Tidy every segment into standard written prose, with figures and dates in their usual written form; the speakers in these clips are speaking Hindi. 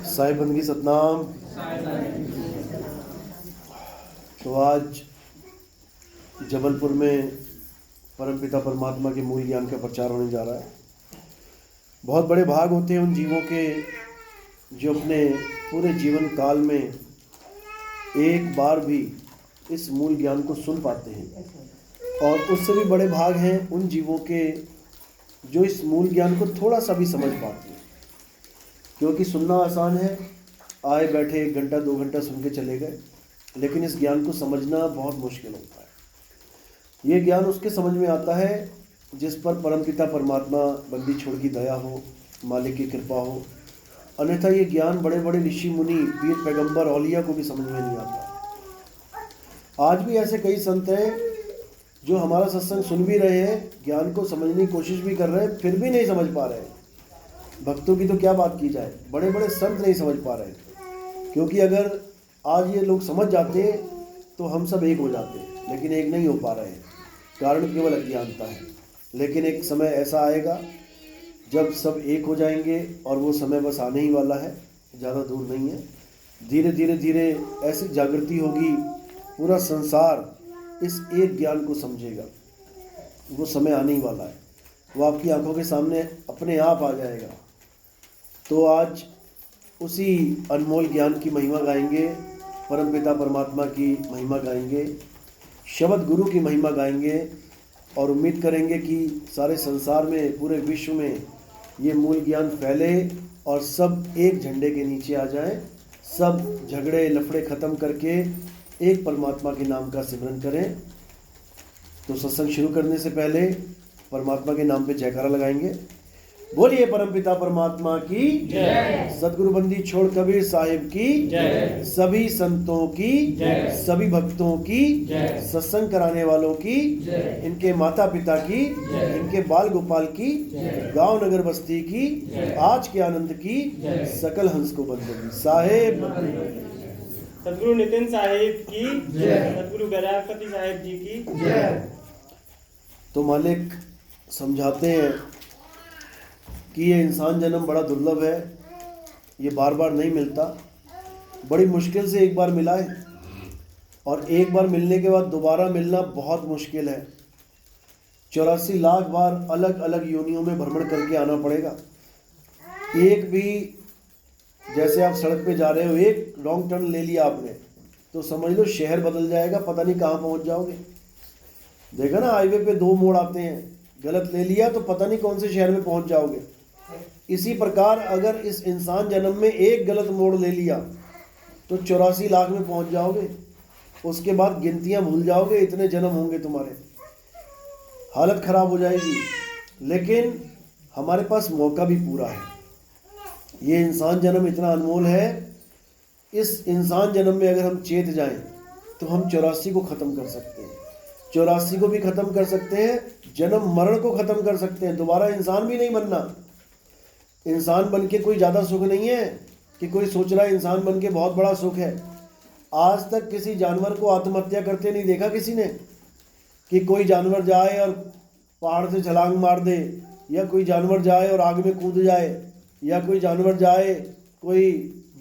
साहिब बंदगी सतनाम। तो आज जबलपुर में परमपिता परमात्मा के मूल ज्ञान का प्रचार होने जा रहा है। बहुत बड़े भाग होते हैं उन जीवों के जो अपने पूरे जीवन काल में एक बार भी इस मूल ज्ञान को सुन पाते हैं, और उससे भी बड़े भाग हैं उन जीवों के जो इस मूल ज्ञान को थोड़ा सा भी समझ पाते हैं। क्योंकि सुनना आसान है, आए बैठे 1 घंटा 2 घंटा सुन के चले गए, लेकिन इस ज्ञान को समझना बहुत मुश्किल होता है। ये ज्ञान उसके समझ में आता है जिस पर परमपिता परमात्मा बंदी छोड़ की दया हो, मालिक की कृपा हो। अन्यथा ये ज्ञान बड़े बड़े ऋषि मुनि, पीर पैगंबर, औलिया को भी समझ में नहीं आता। आज भी ऐसे कई संत हैं जो हमारा सत्संग सुन भी रहे हैं, ज्ञान को समझने की कोशिश भी कर रहे हैं, फिर भी नहीं समझ पा रहे हैं। भक्तों की तो क्या बात की जाए, बड़े बड़े संत नहीं समझ पा रहे। क्योंकि अगर आज ये लोग समझ जाते तो हम सब एक हो जाते, लेकिन एक नहीं हो पा रहे हैं। कारण केवल अज्ञानता है। लेकिन एक समय ऐसा आएगा जब सब एक हो जाएंगे, और वो समय बस आने ही वाला है, ज़्यादा दूर नहीं है। धीरे धीरे धीरे ऐसी जागृति होगी, पूरा संसार इस एक ज्ञान को समझेगा। वो समय आने ही वाला है, वो आपकी आंखों के सामने अपने आप आ जाएगा। तो आज उसी अनमोल ज्ञान की महिमा गाएंगे, परमपिता परमात्मा की महिमा गाएंगे, शब्द गुरु की महिमा गाएंगे, और उम्मीद करेंगे कि सारे संसार में, पूरे विश्व में ये मूल ज्ञान फैले और सब एक झंडे के नीचे आ जाएं। सब झगड़े लफड़े ख़त्म करके एक परमात्मा के नाम का सिमरन करें। तो सत्संग शुरू करने से पहले परमात्मा के नाम पे जयकारा लगाएंगे। बोलिए परमपिता परमात्मा की जय, सतगुरु बंदी छोड़ कबीर साहिब की जय, सभी संतों की जय, सभी भक्तों की जय, सत्संग कराने वालों की जय, इनके माता पिता की जय, इनके बाल गोपाल की जय, गांव नगर बस्ती की जय, आज के आनंद की जय, सकल हंस को बंदगी साहेब, सतगुरु नितिन साहिब की जय, सतगुरु गजापति साहिब जी की जय। तो मालिक समझाते हैं कि ये इंसान जन्म बड़ा दुर्लभ है, ये बार बार नहीं मिलता, बड़ी मुश्किल से एक बार मिला है, और एक बार मिलने के बाद दोबारा मिलना बहुत मुश्किल है। 84 लाख बार अलग अलग योनियों में भ्रमण करके आना पड़ेगा। एक भी, जैसे आप सड़क पे जा रहे हो, एक रॉन्ग टर्न ले लिया आपने तो समझ लो शहर बदल जाएगा, पता नहीं कहाँ पहुँच जाओगे। देखा ना, हाईवे पे 2 मोड़ आते हैं, गलत ले लिया तो पता नहीं कौन से शहर में पहुँच जाओगे। इसी प्रकार अगर इस इंसान जन्म में एक गलत मोड़ ले लिया तो 84 लाख में पहुंच जाओगे। उसके बाद गिनतियां भूल जाओगे, इतने जन्म होंगे तुम्हारे, हालत खराब हो जाएगी। लेकिन हमारे पास मौका भी पूरा है। ये इंसान जन्म इतना अनमोल है, इस इंसान जन्म में अगर हम चेत जाएं तो हम 84 को ख़त्म कर सकते हैं, 84 को भी ख़त्म कर सकते हैं, जन्म मरण को ख़त्म कर सकते हैं। दोबारा इंसान भी नहीं बनना। इंसान बन के कोई ज़्यादा सुख नहीं है कि कोई सोच रहा है इंसान बन के बहुत बड़ा सुख है। आज तक किसी जानवर को आत्महत्या करते नहीं देखा किसी ने, कि कोई जानवर जाए और पहाड़ से छलांग मार दे, या कोई जानवर जाए और आग में कूद जाए, या कोई जानवर जाए कोई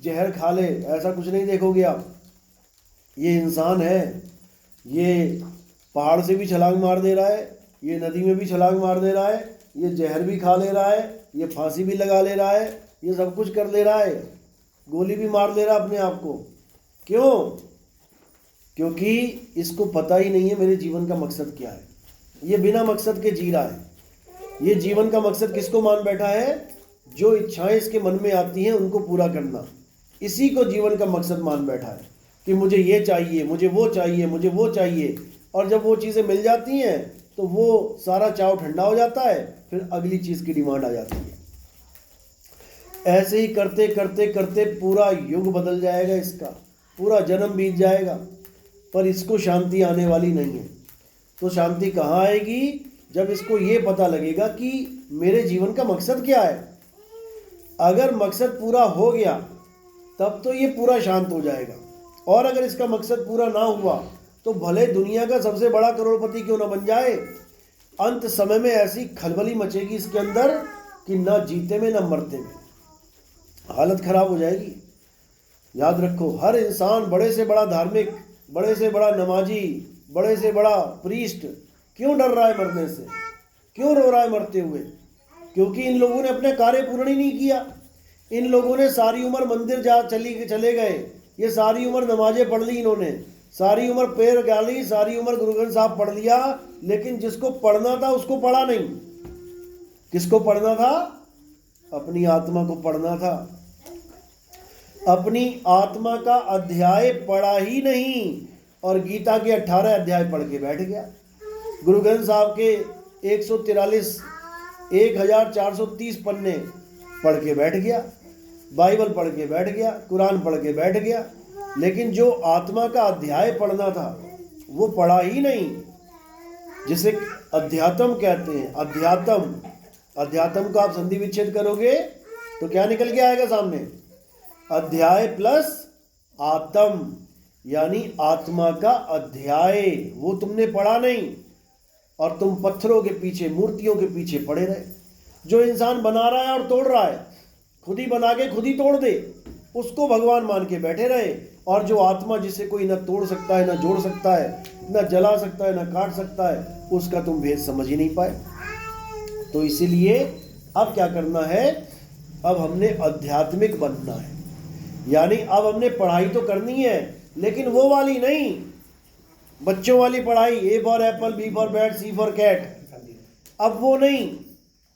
जहर खा ले, ऐसा कुछ नहीं देखोगे आप। ये इंसान है, ये पहाड़ से भी छलांग मार दे रहा है, ये नदी में भी छलांग मार दे रहा है, ये जहर भी खा ले रहा है, ये फांसी भी लगा ले रहा है, ये सब कुछ कर ले रहा है, गोली भी मार ले रहा है अपने आप को। क्यों? क्योंकि इसको पता ही नहीं है मेरे जीवन का मकसद क्या है। ये बिना मकसद के जी रहा है। ये जीवन का मकसद किसको मान बैठा है? जो इच्छाएं इसके मन में आती हैं उनको पूरा करना, इसी को जीवन का मकसद मान बैठा है कि मुझे ये चाहिए, मुझे वो चाहिए, मुझे वो चाहिए। और जब वो चीज़ें मिल जाती हैं तो वो सारा चाव ठंडा हो जाता है, फिर अगली चीज़ की डिमांड आ जाती है। ऐसे ही करते करते करते पूरा युग बदल जाएगा, इसका पूरा जन्म बीत जाएगा, पर इसको शांति आने वाली नहीं है। तो शांति कहाँ आएगी? जब इसको ये पता लगेगा कि मेरे जीवन का मकसद क्या है। अगर मकसद पूरा हो गया तब तो ये पूरा शांत हो जाएगा, और अगर इसका मकसद पूरा ना हुआ तो भले दुनिया का सबसे बड़ा करोड़पति क्यों ना बन जाए, अंत समय में ऐसी खलबली मचेगी इसके अंदर कि ना जीते में ना मरते में। हालत खराब हो जाएगी। याद रखो, हर इंसान बड़े से बड़ा धार्मिक, बड़े से बड़ा नमाजी, बड़े से बड़ा प्रीस्ट क्यों डर रहा है मरने से, क्यों रो रहा है मरते हुए? क्योंकि इन लोगों ने अपने कार्य पूर्ण ही नहीं किया। इन लोगों ने सारी उम्र मंदिर चले गए, ये सारी उम्र नमाजें पढ़ ली, इन्होंने सारी उम्र पैर गाली, सारी उम्र गुरु ग्रंथ साहब पढ़ लिया, लेकिन जिसको पढ़ना था उसको पढ़ा नहीं। किसको पढ़ना था? अपनी आत्मा को पढ़ना था। अपनी आत्मा का अध्याय पढ़ा ही नहीं, और गीता के 18 अध्याय पढ़ के बैठ गया। गुरु ग्रंथ साहब के 143 1430 पन्ने पढ़ के बैठ गया, बाइबल पढ़ के बैठ गया, कुरान पढ़ के बैठ गया, लेकिन जो आत्मा का अध्याय पढ़ना था वो पढ़ा ही नहीं, जिसे अध्यात्म कहते हैं। अध्यात्म को आप संधि विच्छेद करोगे तो क्या निकल के आएगा सामने? अध्याय प्लस आत्म, यानी आत्मा का अध्याय, वो तुमने पढ़ा नहीं, और तुम पत्थरों के पीछे, मूर्तियों के पीछे पड़े रहे। जो इंसान बना रहा है और तोड़ रहा है, खुद ही बना के खुद ही तोड़ दे, उसको भगवान मान के बैठे रहे। और जो आत्मा, जिसे कोई ना तोड़ सकता है, ना जोड़ सकता है, ना जला सकता है, ना काट सकता है, उसका तुम भेद समझ ही नहीं पाए। तो इसीलिए अब क्या करना है? अब हमने आध्यात्मिक बनना है, यानी अब हमने पढ़ाई तो करनी है, लेकिन वो वाली नहीं, बच्चों वाली पढ़ाई, A for apple, B for bat, C for cat, अब वो नहीं।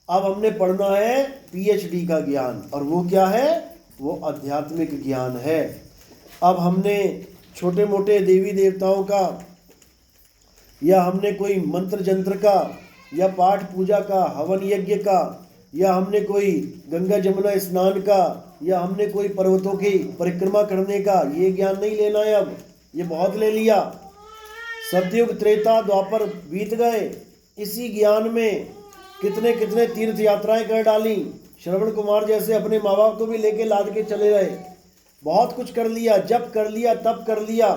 अब हमने पढ़ना है पीएचडी का ज्ञान, और वो क्या है? वो आध्यात्मिक ज्ञान है। अब हमने छोटे मोटे देवी देवताओं का, या हमने कोई मंत्र जंत्र का, या पाठ पूजा का, हवन यज्ञ का, या हमने कोई गंगा जमुना स्नान का, या हमने कोई पर्वतों की परिक्रमा करने का, ये ज्ञान नहीं लेना है। अब ये बहुत ले लिया। सतयुग त्रेता द्वापर बीत गए, इसी ज्ञान में कितने कितने तीर्थ यात्राएं कर डाली। श्रवण कुमार जैसे अपने माँ बाप को भी लेके लाद के चले गए, बहुत कुछ कर लिया, जप कर लिया, तप कर लिया।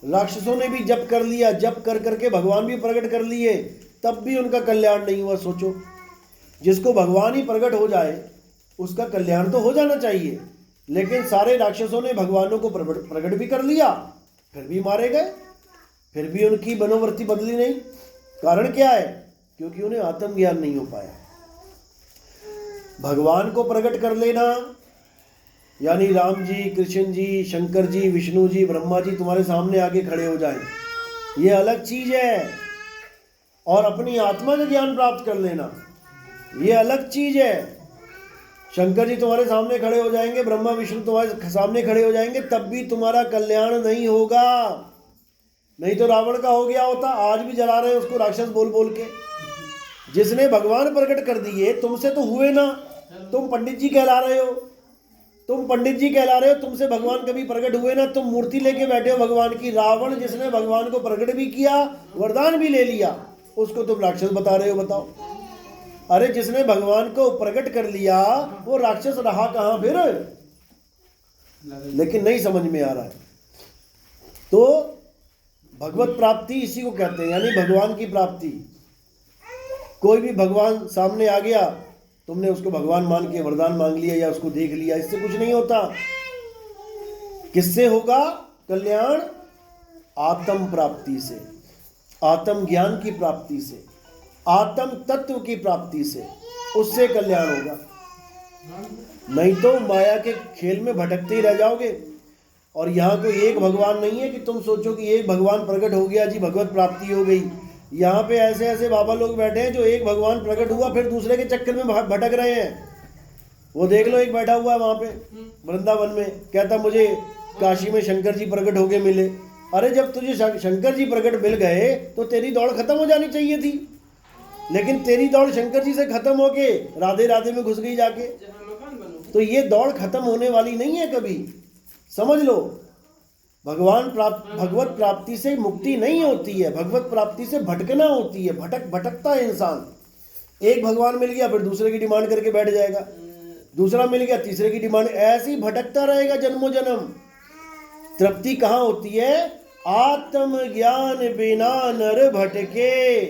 राक्षसों ने भी जप कर लिया, जप कर करके भगवान भी प्रकट कर लिए, तब भी उनका कल्याण नहीं हुआ। सोचो, जिसको भगवान ही प्रकट हो जाए उसका कल्याण तो हो जाना चाहिए, लेकिन सारे राक्षसों ने भगवानों को प्रकट भी कर लिया, फिर भी मारे गए, फिर भी उनकी मनोवृत्ति बदली नहीं। कारण क्या है? क्योंकि उन्हें आत्मज्ञान नहीं हो पाया। भगवान को प्रकट कर लेना, यानी राम जी, कृष्ण जी, शंकर जी, विष्णु जी, ब्रह्मा जी तुम्हारे सामने आके खड़े हो जाएं, ये अलग चीज है। और अपनी आत्मा का ज्ञान प्राप्त कर लेना, ये अलग चीज है। शंकर जी तुम्हारे सामने खड़े हो जाएंगे, ब्रह्मा विष्णु तुम्हारे सामने खड़े हो जाएंगे, तब भी तुम्हारा कल्याण नहीं होगा। नहीं तो रावण का हो गया होता, आज भी जला रहे हैं उसको राक्षस बोल बोल के। जिसने भगवान प्रकट कर दिए, तुमसे तो हुए ना, तुम पंडित जी कहला रहे हो, तुमसे भगवान कभी प्रकट हुए ना, तुम मूर्ति लेके बैठे हो भगवान की। रावण जिसने भगवान को प्रकट भी किया, वरदान भी ले लिया, उसको तुम राक्षस बता रहे हो? बताओ। अरे जिसने भगवान को प्रकट कर लिया वो राक्षस रहा कहां फिर? लेकिन नहीं समझ में आ रहा है। तो भगवत प्राप्ति इसी को कहते हैं, यानी भगवान की प्राप्ति। कोई भी भगवान सामने आ गया, तुमने उसको भगवान मान के वरदान मांग लिया या उसको देख लिया, इससे कुछ नहीं होता। किससे होगा कल्याण? आत्म प्राप्ति से, आत्म ज्ञान की प्राप्ति से, आत्म तत्व की प्राप्ति से, उससे कल्याण होगा। नहीं तो माया के खेल में भटकते ही रह जाओगे। और यहाँ कोई एक भगवान नहीं है कि तुम सोचो कि एक भगवान प्रकट हो गया जी भगवत प्राप्ति हो गई। यहाँ पे ऐसे ऐसे बाबा लोग बैठे हैं जो एक भगवान प्रकट हुआ फिर दूसरे के चक्कर में भटक रहे हैं। वो देख लो, एक बैठा हुआ है वहाँ पे वृंदावन में, कहता मुझे काशी में शंकर जी प्रकट होके मिले। अरे जब तुझे शंकर जी प्रकट मिल गए तो तेरी दौड़ खत्म हो जानी चाहिए थी, लेकिन तेरी दौड़ शंकर जी से खत्म होके राधे राधे में घुस गई जाके। तो ये दौड़ खत्म होने वाली नहीं है कभी, समझ लो। भगवत प्राप्ति से मुक्ति नहीं होती है, भगवत प्राप्ति से भटकना होती है। भटकता है इंसान। एक भगवान मिल गया फिर दूसरे की डिमांड करके बैठ जाएगा, दूसरा मिल गया तीसरे की डिमांड, ऐसे ही भटकता रहेगा जन्मों जन्म। तृप्ति कहाँ होती है? आत्म ज्ञान बिना नर भटके,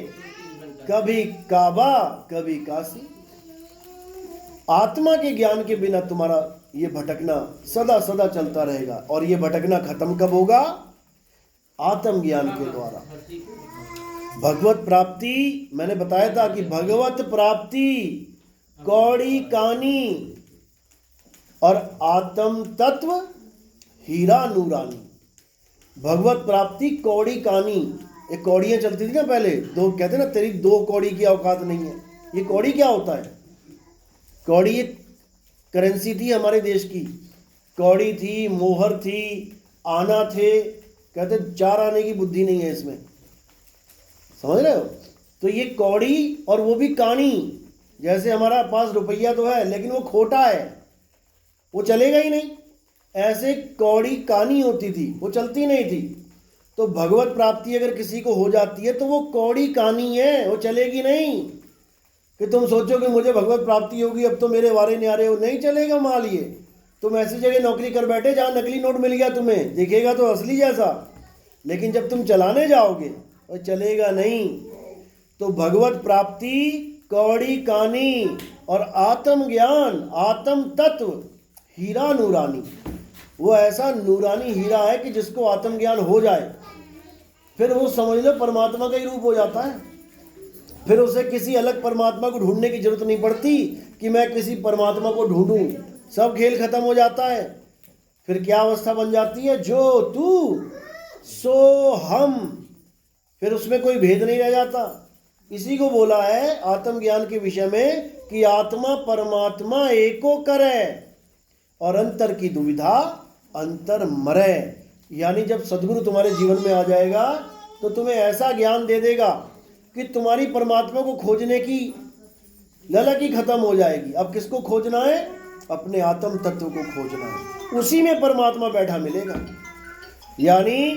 कभी काबा कभी काशी। आत्मा के ज्ञान के बिना तुम्हारा ये भटकना सदा सदा चलता रहेगा। और ये भटकना खत्म कब होगा? आत्मज्ञान के द्वारा। भगवत प्राप्ति, मैंने बताया था कि भगवत प्राप्ति कौड़ी कानी और आत्म तत्व हीरा नूरानी। भगवत प्राप्ति कौड़ी कानी, ये कौड़ियाँ चलती थी ना पहले, दो कहते ना तेरी दो कौड़ी की औकात नहीं है। ये कौड़ी क्या होता है? कौड़ी एक करेंसी थी हमारे देश की। कौड़ी थी, मोहर थी, आना थे, कहते 4 आने की बुद्धि नहीं है इसमें, समझ रहे हो? तो ये कौड़ी, और वो भी कानी। जैसे हमारा पास रुपया तो है लेकिन वो खोटा है, वो चलेगा ही नहीं। ऐसे कौड़ी कानी होती थी, वो चलती नहीं थी। तो भगवत प्राप्ति अगर किसी को हो जाती है तो वो कौड़ी कानी है, वो चलेगी नहीं। कि तुम सोचो कि मुझे भगवत प्राप्ति होगी, अब तो मेरे वारे न्यारे हो, नहीं चलेगा माल ये। तुम ऐसी जगह नौकरी कर बैठे जहाँ नकली नोट मिल गया, तुम्हें दिखेगा तो असली जैसा, लेकिन जब तुम चलाने जाओगे वो चलेगा नहीं। तो भगवत प्राप्ति कौड़ी कानी और आत्म ज्ञान, आत्म तत्व हीरा नूरानी। वो ऐसा नूरानी हीरा है कि जिसको आत्मज्ञान हो जाए फिर वो समझ लो परमात्मा का ही रूप हो जाता है। फिर उसे किसी अलग परमात्मा को ढूंढने की जरूरत नहीं पड़ती कि मैं किसी परमात्मा को ढूंढूं, सब खेल खत्म हो जाता है। फिर क्या अवस्था बन जाती है? जो तू सो हम, फिर उसमें कोई भेद नहीं रह जाता। इसी को बोला है आत्मज्ञान के विषय में कि आत्मा परमात्मा एको करे और अंतर की दुविधा अंतर मरे। यानी जब सदगुरु तुम्हारे जीवन में आ जाएगा तो तुम्हें ऐसा ज्ञान दे देगा कि तुम्हारी परमात्मा को खोजने की ललक ही खत्म हो जाएगी। अब किसको खोजना है? अपने आत्म तत्व को खोजना है, उसी में परमात्मा बैठा मिलेगा। यानी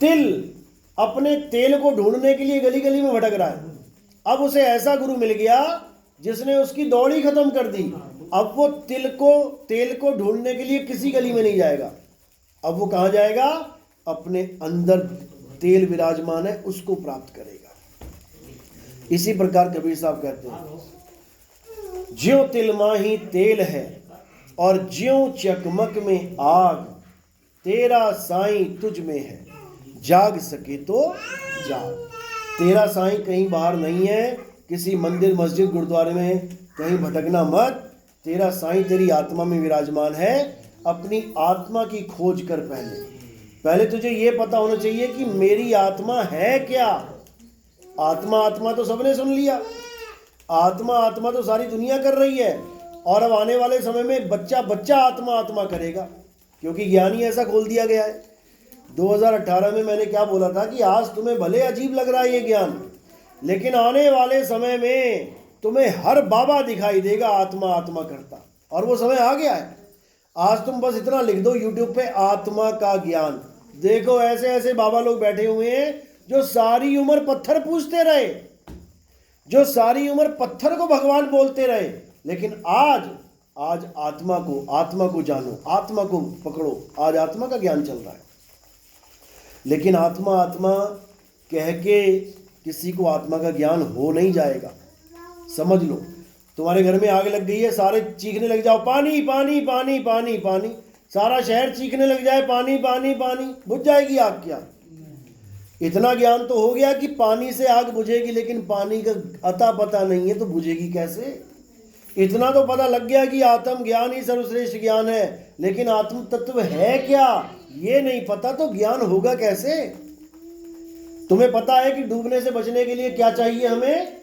तिल अपने तेल को ढूंढने के लिए गली गली में भटक रहा है, अब उसे ऐसा गुरु मिल गया जिसने उसकी दौड़ ही खत्म कर दी। अब वो तेल को ढूंढने के लिए किसी गली में नहीं जाएगा, अब वो कहाँ जाएगा? अपने अंदर तेल विराजमान है, उसको प्राप्त करेगा। इसी प्रकार कबीर साहब कहते हैं, ज्यों तिल माही तेल है और ज्यों चकमक में आग, तेरा साईं तुझ में है, जाग सके तो जाग। तेरा साईं कहीं बाहर नहीं है, किसी मंदिर मस्जिद गुरुद्वारे में कहीं भटकना मत। तेरा साईं तेरी आत्मा में विराजमान है। अपनी आत्मा की खोज कर पहले तुझे ये पता होना चाहिए कि मेरी आत्मा है क्या। आत्मा आत्मा तो सबने सुन लिया, आत्मा आत्मा तो सारी दुनिया कर रही है, और अब आने वाले समय में बच्चा बच्चा आत्मा आत्मा करेगा, क्योंकि ज्ञान ही ऐसा खोल दिया गया है। 2018 में मैंने क्या बोला था कि आज तुम्हें भले अजीब लग रहा है ये ज्ञान, लेकिन आने वाले समय में तुम्हें हर बाबा दिखाई देगा आत्मा आत्मा करता, और वो समय आ गया है। आज तुम बस इतना लिख दो यूट्यूब पे आत्मा का ज्ञान, देखो ऐसे ऐसे बाबा लोग बैठे हुए हैं जो सारी उम्र पत्थर पूजते रहे, जो सारी उम्र पत्थर को भगवान बोलते रहे, लेकिन आज आत्मा को जानो, आत्मा को पकड़ो। आज आत्मा का ज्ञान चल रहा है, लेकिन आत्मा आत्मा कह के किसी को आत्मा का ज्ञान हो नहीं जाएगा। समझ लो, तुम्हारे घर में आग लग गई है, सारे चीखने लग जाओ पानी पानी पानी पानी पानी, सारा शहर चीखने लग जाए पानी पानी पानी, बुझ जाएगी आग क्या? इतना ज्ञान तो हो गया कि पानी से आग बुझेगी, लेकिन पानी का अता पता नहीं है तो बुझेगी कैसे? इतना तो पता लग गया कि आत्म ज्ञान ही सर्वश्रेष्ठ ज्ञान है, लेकिन आत्म तत्व है क्या ये नहीं पता, तो ज्ञान होगा कैसे? तुम्हें पता है कि डूबने से बचने के लिए क्या चाहिए? हमें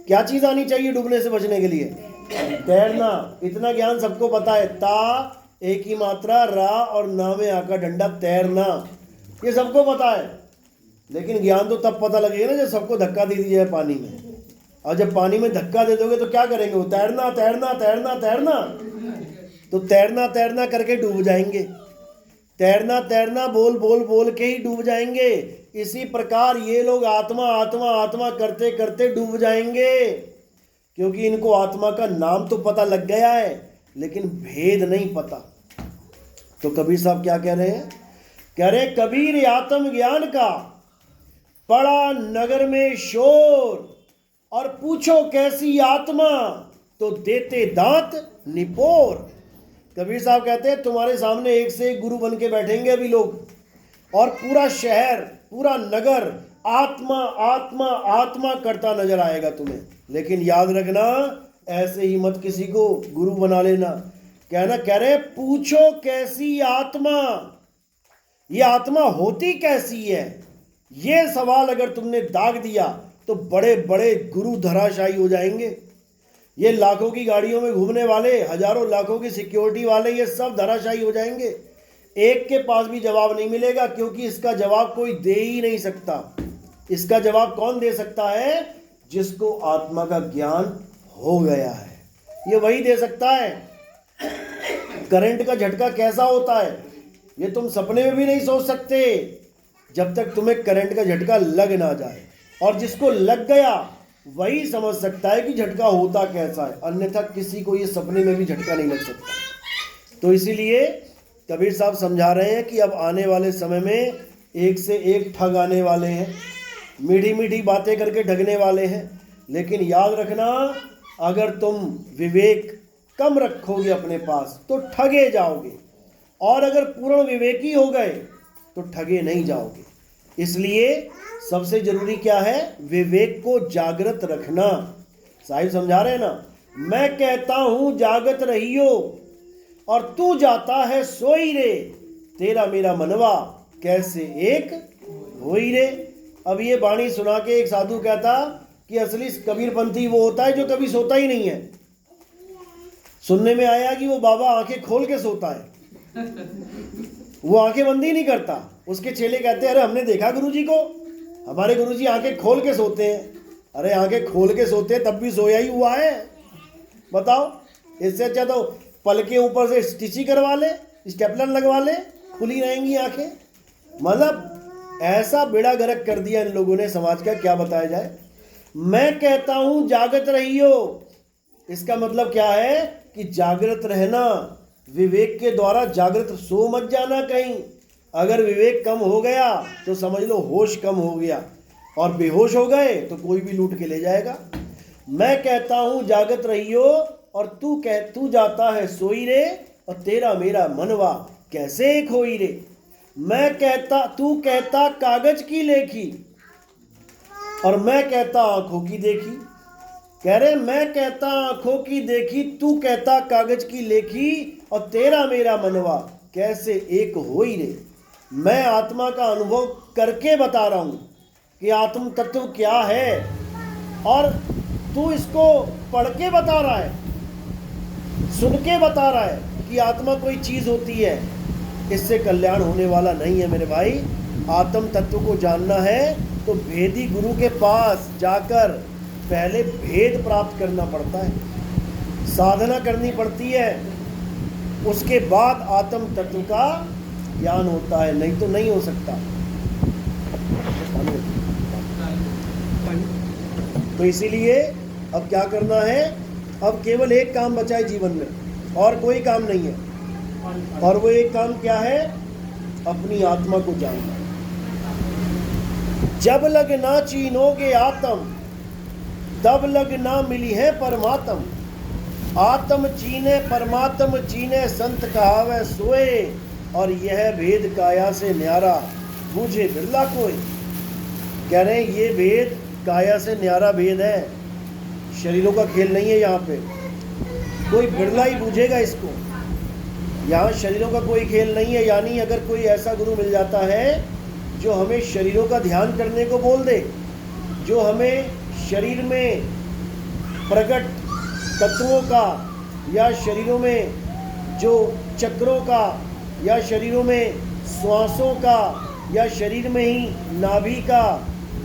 क्या चीज आनी चाहिए डूबने से बचने के लिए? तैरना। इतना ज्ञान सबको पता है, ता एक ही मात्रा, रा और ना में आका डंडा, तैरना, ये सबको पता है। लेकिन ज्ञान तो तब पता लगेगा ना जब सबको धक्का दे दिया जाए पानी में, और जब पानी में धक्का दे दोगे तो क्या करेंगे? वो तैरना तैरना तैरना तैरना, तो तैरना तैरना करके डूब जाएंगे, तैरना तैरना बोल बोल बोल के ही डूब जाएंगे। इसी प्रकार ये लोग आत्मा आत्मा आत्मा करते करते डूब जाएंगे, क्योंकि इनको आत्मा का नाम तो पता लग गया है लेकिन भेद नहीं पता। तो कबीर साहब क्या कह रहे हैं? कह रहे कबीर आत्म ज्ञान का पड़ा नगर में शोर, और पूछो कैसी आत्मा, तो देते दांत निपोर। कबीर साहब कहते हैं तुम्हारे सामने एक से एक गुरु बन के बैठेंगे अभी लोग, और पूरा शहर, पूरा नगर आत्मा आत्मा आत्मा करता नजर आएगा तुम्हें। लेकिन याद रखना, ऐसे ही मत किसी को गुरु बना लेना। कहना कह रहे पूछो कैसी आत्मा, ये आत्मा होती कैसी है, ये सवाल अगर तुमने दाग दिया तो बड़े बड़े गुरु धराशायी हो जाएंगे। ये लाखों की गाड़ियों में घूमने वाले, हजारों लाखों की सिक्योरिटी वाले, ये सब धराशायी हो जाएंगे। एक के पास भी जवाब नहीं मिलेगा, क्योंकि इसका जवाब कोई दे ही नहीं सकता। इसका जवाब कौन दे सकता है? जिसको आत्मा का ज्ञान हो गया है, ये वही दे सकता है। करंट का झटका कैसा होता है ये तुम सपने में भी नहीं सोच सकते, जब तक तुम्हें करंट का झटका लग ना जाए। और जिसको लग गया वही समझ सकता है कि झटका होता कैसा है, अन्यथा किसी को ये सपने में भी झटका नहीं लग सकता। तो इसीलिए कबीर साहब समझा रहे हैं कि अब आने वाले समय में एक से एक ठग आने वाले हैं, मीठी मीठी बातें करके ठगने वाले हैं। लेकिन याद रखना, अगर तुम विवेक कम रखोगे अपने पास तो ठगे जाओगे, और अगर पूर्ण विवेकी हो गए तो ठगे नहीं जाओगे। इसलिए सबसे जरूरी क्या है? विवेक को जागृत रखना। साहिब समझा रहे हैं ना, मैं कहता हूं जागत रहियो और तू जाता है सोई रे, तेरा मेरा मनवा कैसे एक होई रे। अब ये वाणी सुना के एक साधु कहता कि असली कबीरपंथी वो होता है जो कभी सोता ही नहीं है। सुनने में आया कि वो बाबा आंखें खोल के सोता है, वो आंखें बंद ही नहीं करता। उसके चेले कहते हैं अरे हमने देखा गुरुजी को, हमारे गुरुजी आंखें खोल के सोते हैं। अरे आंखें खोल के सोते हैं तब भी सोया ही हुआ है, बताओ। इससे अच्छा तो पल के ऊपर से स्टिची करवा ले, स्टेपलर लगवा ले, खुली रहेंगी आंखें। मतलब ऐसा बेड़ा गर्क कर दिया इन लोगों ने समाज का, क्या बताया जाए। मैं कहता हूं जागृत रहियो, इसका मतलब क्या है कि जागृत रहना, विवेक के द्वारा जागृत, सो मत जाना कहीं। अगर विवेक कम हो गया तो समझ लो होश कम हो गया, और बेहोश हो गए तो कोई भी लूट के ले जाएगा। मैं कहता हूं जागृत रहियो और तू जाता है सोई रे, और तेरा मेरा मनवा कैसे एक होई रे। तू कहता कागज की लेखी और मैं कहता आंखों की देखी। कह रहे मैं कहता आंखों की देखी, तू कहता कागज की लेखी, और तेरा मेरा मनवा कैसे एक होई रे। मैं आत्मा का अनुभव करके बता रहा हूं कि आत्म तत्व क्या है, और तू इसको पढ़ के बता रहा है, सुन के बता रहा है कि आत्मा कोई चीज होती है। इससे कल्याण होने वाला नहीं है मेरे भाई। आत्म तत्व को जानना है तो भेदी गुरु के पास जाकर पहले भेद प्राप्त करना पड़ता है, साधना करनी पड़ती है, उसके बाद आत्म तत्व का ज्ञान होता है, नहीं तो नहीं हो सकता। तो इसीलिए अब क्या करना है? अब केवल एक काम बचा है जीवन में, और कोई काम नहीं है। और वो एक काम क्या है? अपनी आत्मा को जानना। जब लग ना चीनोगे आत्म, तब लग ना मिली है परमात्म। आत्म चीने परमात्म चीने, संत कहावे सोए, और यह भेद काया से न्यारा बूझे बिरला कोई। कह रहे हैं ये भेद काया से न्यारा भेद है, शरीरों का खेल नहीं है। यहाँ पे कोई बिरला ही बूझेगा इसको, यहाँ शरीरों का कोई खेल नहीं है। यानी अगर कोई ऐसा गुरु मिल जाता है जो हमें शरीरों का ध्यान करने को बोल दे, जो हमें शरीर में प्रकट तत्वों का, या शरीरों में जो चक्रों का, या शरीरों में श्वासों का, या शरीर में ही नाभि का,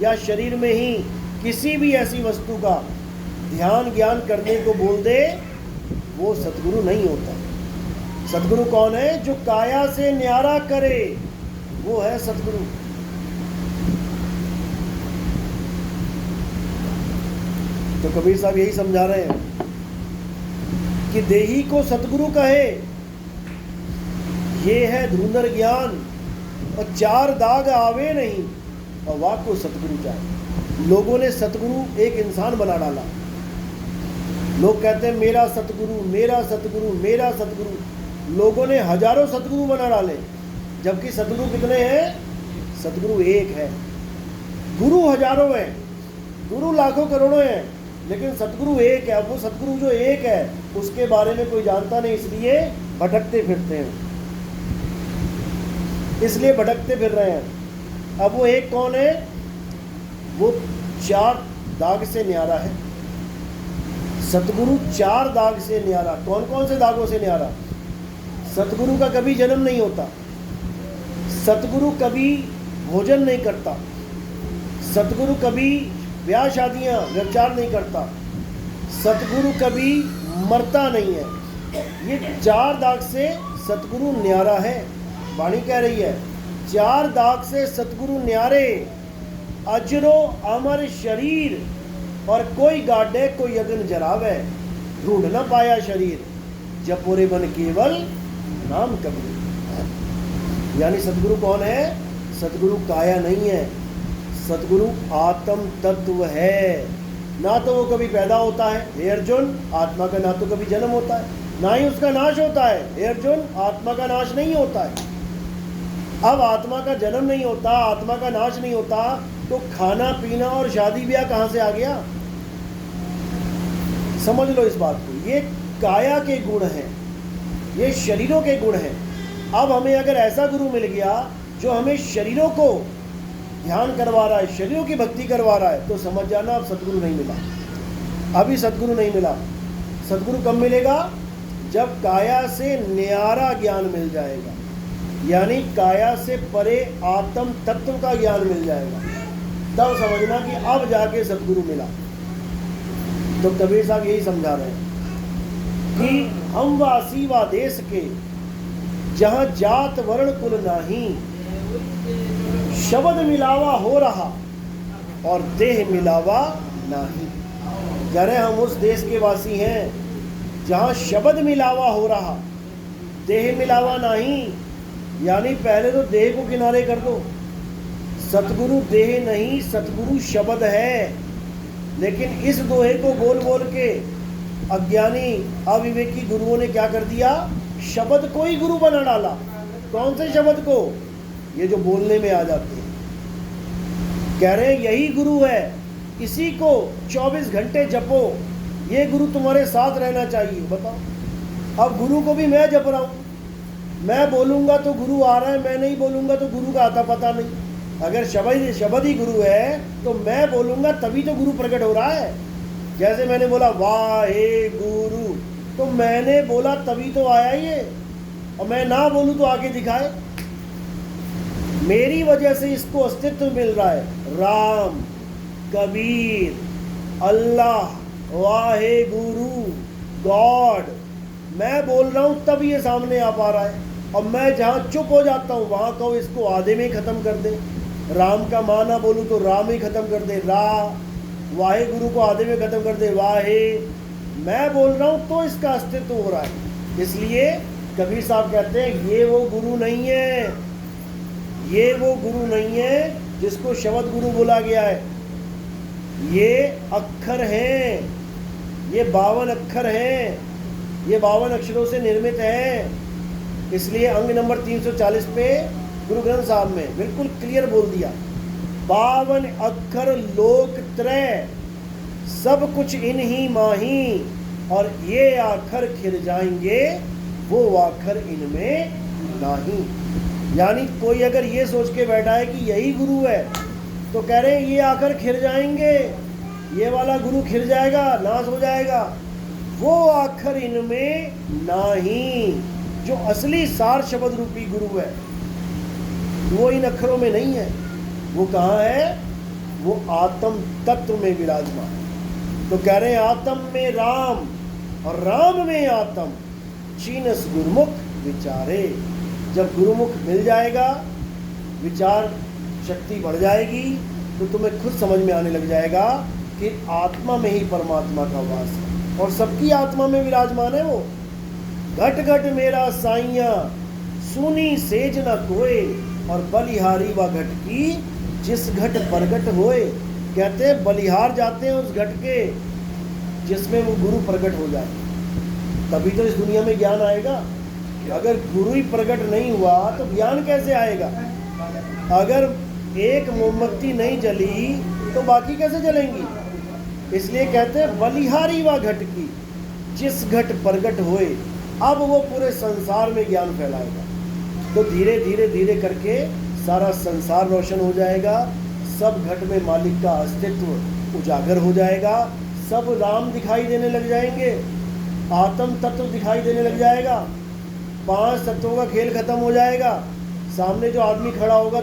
या शरीर में ही किसी भी ऐसी वस्तु का ध्यान ज्ञान करने को बोल दे, वो सतगुरु नहीं होता। सतगुरु कौन है? जो काया से न्यारा करे, वो है सतगुरु। तो कबीर साहब यही समझा रहे हैं कि देही को सतगुरु कहे, ये है धुंधर ज्ञान, और चार दाग आवे नहीं, और वाक को सतगुरु चाहे। लोगों ने सतगुरु एक इंसान बना डाला, लोग कहते हैं मेरा सतगुरु, मेरा सतगुरु, मेरा सतगुरु। लोगों ने हजारों सतगुरु बना डाले, जबकि सतगुरु कितने हैं? सतगुरु एक है। गुरु हजारों हैं, गुरु लाखों करोड़ों हैं, लेकिन सतगुरु एक है। वो सतगुरु जो एक है उसके बारे में कोई जानता नहीं, इसलिए भटकते फिरते हैं, इसलिए भटकते फिर रहे हैं। अब वो एक कौन है? वो 4 दाग से न्यारा है। सतगुरु 4 दाग से न्यारा। कौन कौन से दागों से न्यारा? सतगुरु का कभी जन्म नहीं होता, सतगुरु कभी भोजन नहीं करता, सतगुरु कभी ब्याह शादियां व्यभिचार नहीं करता, सतगुरु कभी मरता नहीं है। ये 4 दाग से सतगुरु न्यारा है। वाणी कह रही है 4 दाग से सतगुरु न्यारे, अजरो अमर शरीर और कोई गाडे कोई अगन जरावे, ढूंढ न पाया शरीर जपोरे बन केवल नाम कबीर। यानी सतगुरु कौन है? सतगुरु काया नहीं है, सतगुरु आत्म तत्व है। ना तो वो कभी पैदा होता है, हे अर्जुन, आत्मा का ना तो कभी जन्म होता है, ना ही उसका नाश होता है, हे अर्जुन, आत्मा का नाश नहीं होता है। अब आत्मा का जन्म नहीं होता, आत्मा का नाश नहीं होता, तो खाना पीना और शादी ब्याह कहाँ से आ गया? समझ लो इस बात को। ये काया के गुण हैं, ये शरीरों के गुण हैं। अब हमें अगर ऐसा गुरु मिल गया जो हमें शरीरों को ध्यान करवा रहा है, शरीरों की भक्ति करवा रहा है, तो समझ जाना अब सतगुरु नहीं मिला, अभी सतगुरु नहीं मिला। सतगुरु कब मिलेगा? जब काया से न्यारा ज्ञान मिल जाएगा, यानी काया से परे आत्म तत्व का ज्ञान मिल जाएगा, तब समझना कि अब जाके सतगुरु मिला। तो कबीर साहब यही समझा रहे हैं कि हम वासी वा देश के, जहाँ जात वर्ण कुल नाही, शब्द मिलावा हो रहा और देह मिलावा नाही। कह रहे हम उस देश के वासी हैं जहाँ शब्द मिलावा हो रहा, देह मिलावा नहीं। यानी पहले तो देह को किनारे कर दो। सतगुरु देह नहीं, सतगुरु शब्द है। लेकिन इस दोहे को बोल बोल के अज्ञानी अविवेकी गुरुओं ने क्या कर दिया? शब्द को ही गुरु बना डाला। कौन से शब्द को? ये जो बोलने में आ जाते हैं। कह रहे हैं यही गुरु है, इसी को 24 घंटे जपो, ये गुरु तुम्हारे साथ रहना चाहिए। बताओ, अब गुरु को भी मैं जप रहा हूँ, मैं बोलूँगा तो गुरु आ रहा है, मैं नहीं बोलूँगा तो गुरु का आता पता नहीं। अगर शब्द ही गुरु है तो मैं बोलूँगा तभी तो गुरु प्रकट हो रहा है। जैसे मैंने बोला वाहे गुरु, तो मैंने बोला तभी तो आया ये, और मैं ना बोलूँ तो आगे दिखाए। मेरी वजह से इसको अस्तित्व मिल रहा है। राम, कबीर, अल्लाह, वाहे गुरु, गॉड, मैं बोल रहा हूँ तब ये सामने आ पा रहा है। और मैं जहाँ चुप हो जाता हूँ वहाँ कहो इसको आधे में ख़त्म कर दे। राम का माँ ना बोलूँ तो राम ही ख़त्म कर दे, रा। वाहे गुरु को आधे में ख़त्म कर दे, वाहे। मैं बोल रहा हूँ तो इसका अस्तित्व हो रहा है। इसलिए कबीर साहब कहते हैं ये वो गुरु नहीं है, ये वो गुरु नहीं है जिसको शब्द गुरु बोला गया है। ये अक्षर हैं, ये 52 अक्षर हैं, ये 52 अक्षरों से निर्मित है। इसलिए अंग नंबर 340 पे गुरु ग्रंथ साहब में बिल्कुल क्लियर बोल दिया, 52 अक्षर लोक त्रय, सब कुछ इन्हीं माही, और ये आखर खिर जाएंगे वो आखर इनमें नहीं। यानी कोई अगर ये सोच के बैठा है कि यही गुरु है, तो कह रहे हैं ये आखर खिर जाएंगे, ये वाला गुरु खिर जाएगा, नाश हो जाएगा, वो आखर इनमें नहीं। जो असली सार शब्द रूपी गुरु है वो इन अक्षरों में नहीं है। वो कहाँ है? वो आत्म तत्व में विराजमान। तो कह रहे हैं आत्म में राम और राम में आत्म, चीनस गुरुमुख विचारे। जब गुरुमुख मिल जाएगा, विचार शक्ति बढ़ जाएगी, तो तुम्हें खुद समझ में आने लग जाएगा कि आत्मा में ही परमात्मा का वास है और सबकी आत्मा में विराजमान है वो। घट घट मेरा साइया सुनी सेज न कोय, और बलिहारी व घट की जिस घट प्रगट होए। कहते हैं बलिहार जाते हैं उस घट के जिसमें वो गुरु प्रकट हो जाए, तभी तो इस दुनिया में ज्ञान आएगा। अगर गुरु ही प्रकट नहीं हुआ तो ज्ञान कैसे आएगा? अगर एक मोमबत्ती नहीं जली तो बाकी कैसे जलेंगी? इसलिए कहते हैं बलिहारी व घट की, जिस घट प्रकट होए अब वो पूरे संसार में ज्ञान फैलाएगा। तो धीरे धीरे धीरे करके सारा संसार रोशन हो जाएगा, सब घट में मालिक का अस्तित्व उजागर हो जाएगा, सब राम दिखाई देने लग जाएंगे, आत्म तत्व दिखाई देने लग जाएगा, 5 तत्वों का खेल खत्म हो जाएगा। सामने जो आदमी खड़ा होगा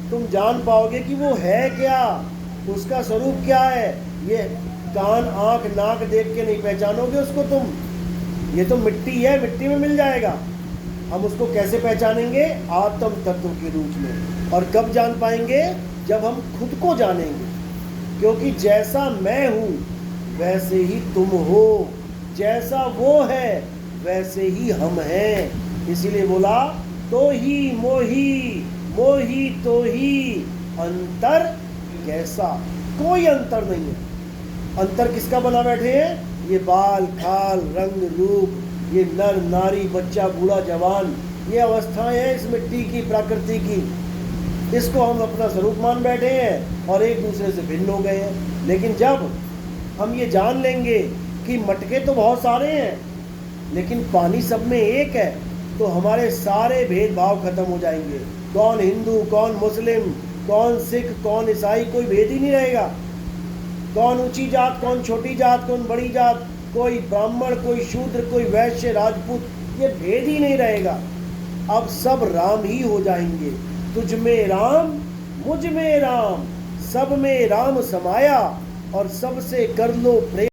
तुम जान पाओगे कि वो है क्या, उसका स्वरूप क्या है। ये कान आँख नाक देख के नहीं पहचानोगे उसको तुम, ये तो मिट्टी है, मिट्टी में मिल जाएगा। हम उसको कैसे पहचानेंगे? आत्म तत्व के रूप में। और कब जान पाएंगे? जब हम खुद को जानेंगे, क्योंकि जैसा मैं हूँ वैसे ही तुम हो, जैसा वो है वैसे ही हम हैं। इसीलिए बोला तो ही मोही, मोही तो ही, अंतर कैसा? कोई अंतर नहीं है। अंतर किसका बना बैठे हैं? ये बाल खाल रंग रूप, ये नर नारी बच्चा बूढ़ा जवान, ये अवस्थाएं हैं इस मिट्टी की, प्रकृति की। इसको हम अपना स्वरूप मान बैठे हैं और एक दूसरे से भिन्न हो गए हैं। लेकिन जब हम ये जान लेंगे कि मटके तो बहुत सारे हैं लेकिन पानी सब में एक है, तो हमारे सारे भेदभाव खत्म हो जाएंगे। कौन हिंदू, कौन मुस्लिम, कौन सिख, कौन ईसाई, कोई भेद ही नहीं रहेगा। कौन ऊंची जात, कौन छोटी जात, कौन बड़ी जात, कोई ब्राह्मण, कोई शूद्र, कोई वैश्य, राजपूत, ये भेद ही नहीं रहेगा। अब सब राम ही हो जाएंगे। तुझ में राम, मुझ में राम, सब में राम समाया, और सबसे कर लो प्रेम।